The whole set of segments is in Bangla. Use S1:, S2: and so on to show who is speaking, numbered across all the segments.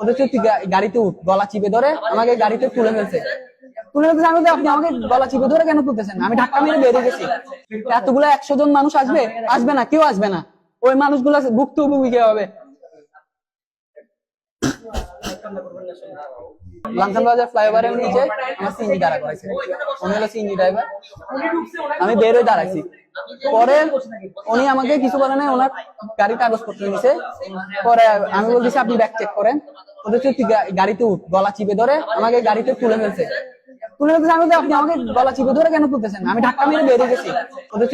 S1: ওদের গাড়িতে উঠ, গলা চিপে ধরে আমাকে গাড়িতে তুলে ফেলছে। আমি বলছি, আপনি আমাকে গলা চিপে ধরে কেন তুলতেছেন? আমি ধাক্কা মেরে বেরিয়ে গেছি। এতগুলো 100 জন মানুষ আসবে না, কেউ আসবে না। ওই মানুষগুলো ভুক্তভোগী কে হবে? লামসান বাজার ফ্লাইওভারের নিচে আমার সিএনজি দাঁড়া করেছে, উনি হলো সিএনজি ড্রাইভার। আমি বের হয়ে দাঁড়াইছি, পরে উনি আমাকে কিছু বলে নাই, ওনার গাড়ির কাগজপত্র নিছে। পরে আমি বলতেছি আপনি ব্যাগ চেক করেন। ওদের গাড়িতে উঠ, গলা চিপে ধরে আমাকে গাড়িতে তুলে ফেলছে। আমি বলছি, আপনি আমাকে গলা চিপে ধরে কেন তুলতেছেন? আমি ধাক্কা মেরে বেরিয়ে গেছি। ওদের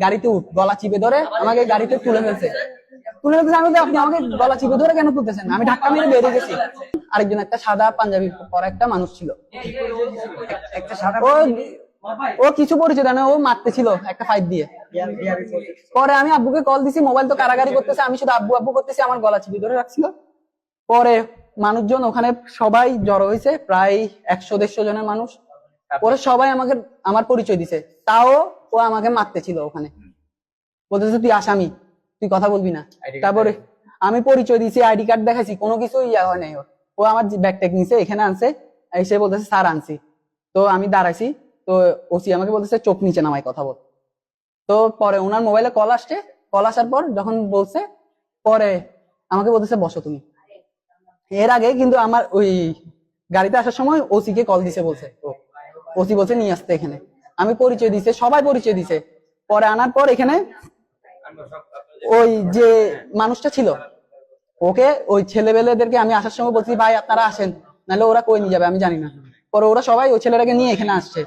S1: গাড়িতে উঠ, গলা চিপে ধরে আমাকে গাড়িতে তুলে ফেলছে। আমি বলছি, আপনি আমাকে গলা চিপে ধরে কেন তুলতেছেন? আমি ধাক্কা মেরে বেরিয়ে গেছি। আরেকজন একটা সাদা পাঞ্জাবি পরা একটা মানুষ ছিল, ও কিছু পরিচয় দেয় না, ও মারতে ছিল একটা ফাইট দিয়ে। পরে আমি আব্বুকে কল দিছি, মোবাইল তো কারাগারি করতেছে, আমি শুধু আব্বু আব্বু করতেছি, আমার গলা চিপে ধরে রাখছিল। পরে মানুষজন ওখানে সবাই জড়ো হয়েছে, প্রায় 100-150 জনের মানুষ। পরে সবাই আমাকে আমার পরিচয় দিছে, তাও ও আমাকে মারতে ছিল ওখানে, বলতেছে তুই আসামি, তুই কথা বলবি না। তারপরে আমি পরিচয় দিয়েছি, আইডি কার্ড দেখাইছি, কোনো কিছু ইয়া হয় নাই। ও আমার ব্যাগ ট্যাগ নিছে, এখানে আনছে, এসে বলতেছে স্যার আনছি। তো আমি দাঁড়াইছি, তো ওসি আমাকে বলতেছে চোখ নিচে নামাই কথা বল। তো পরে ওনার মোবাইলে কল আসছে, কল আসার পর যখন বলছে, পরে আমাকে বলতেছে বসো তুমি। এর আগে কিন্তু আমার ওই গাড়িতে আসার সময় ওসি কে কল দিছে, বলছে ওসি বলছে নিয়ে আসতে এখানে। আমি পরিচয় দিছে, সবাই পরিচয় দিছে। পরে আনার পর এখানে ওই যে মানুষটা ছিল, ওকে ওই ছেলেবেলেদেরকে আমি আসার সময় বলছি ভাই আপনারা আসেন, নাহলে ওরা কই নিয়ে যাবে আমি জানি না। পরে ওরা সবাই ওই ছেলেটাকে নিয়ে এখানে আসছে।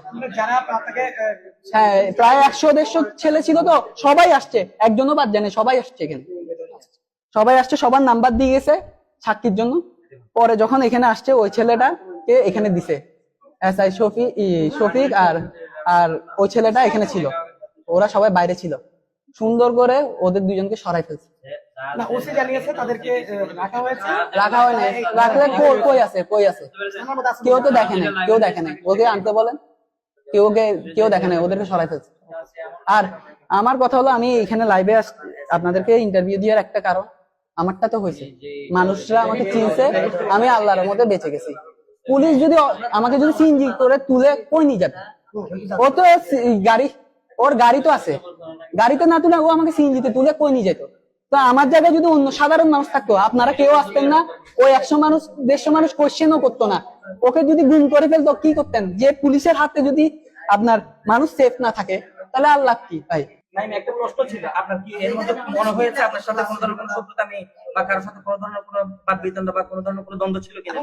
S1: হ্যাঁ, প্রায় 100-150 ছেলে ছিল, তো সবাই আসছে, একজনও বাদ জানে, সবাই আসছে এখানে, সবাই আসছে, সবার নাম্বার দিয়ে গেছে সাক্ষীর জন্য। পরে যখন এখানে আসছে, ওই ছেলেটাকে এখানে দিছে এসআই শফিক আর ওই ছেলেটা এখানে ছিল, ওরা সবাই বাইরে ছিল। সুন্দর করে ওদের দুজনকে সরাই ফেলছে।
S2: না, ওসি জানিয়েছে তাদেরকে রাখা হয়েছে।
S1: রাখা হয় নাই, রাখলে কই আছে? কেউ তো দেখে নাই, ওকে আনতে বলেন, কেউ দেখে নাই, ওদেরকে সরাই ফেলছে। আর আমার কথা হলো, আমি এখানে লাইভে আপনাদেরকে ইন্টারভিউ দেওয়ার একটা কারণ, আমারটা তো হয়েছে, মানুষরা আমাকে চিনছে, আমি আল্লাহর মধ্যে বেঁচে গেছি। পুলিশ যদি আমাকে সিএনজি করে তুলে কই নিয়ে যাবে? ও তো ওর গাড়ি তো আছে, গাড়িতে না তুলে ও আমাকে সিএনজিতে তুলে কই নিয়ে যেত। তো আমার জায়গায় যদি অন্য সাধারণ মানুষ থাকতো, আপনারা কেউ আসতেন না, ওই 100-150 মানুষ কোশ্চেনও করতো না। ওকে যদি গুম করে ফেলতো কি করতেন? যে পুলিশের হাতে যদি আপনার মানুষ সেফ না থাকে, তাহলে আল্লাহ কি ভাই?
S2: একটা প্রশ্ন ছিল, আপনার কি এর মধ্যে মনে হয়েছে আপনার সাথে কোনো ধরনের কোনো শত্রুতা নেই, বা কারোর সাথে কোনো ধরনের কোনো বাদবিতন্ড বা কোনো ধরনের কোনো দ্বন্দ্ব ছিল কিনা?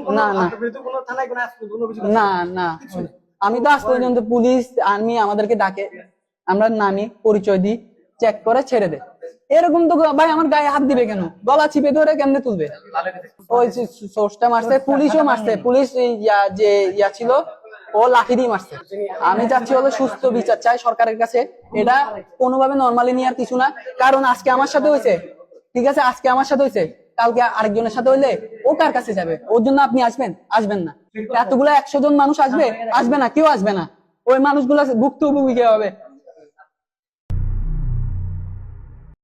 S1: না, আমি তো আজ পর্যন্ত পুলিশ আর্মি আমাদেরকে ডাকে, আমরা নামি পরিচয় দিই, চেক করে ছেড়ে দেয়। এরকম তো ভাই আমার গায়ে হাত দিবে কেন? গলা চিপে ধরে কেমনে তুলবে? ওই সোর্সটা মারছে, পুলিশও মারছে, পুলিশ যে ছিল ও লাঠি দিয়ে মারছে। আমি চাচ্ছি হলো সুস্থ বিচার চাই সরকারের কাছে, এটা কোনোভাবে নর্মালি নেওয়ার কিছু না। কারণ আজকে আমার সাথে হয়েছে, ঠিক আছে, আজকে আমার সাথে হয়েছে, কালকে আরেকজনের সাথে হইলে ও কার কাছে যাবে? ওর জন্য আপনি আসবেন না। এতগুলো 100 জন মানুষ আসবে না, কেউ আসবে না। ওই মানুষগুলো ভুক্তভোগী কে হবে?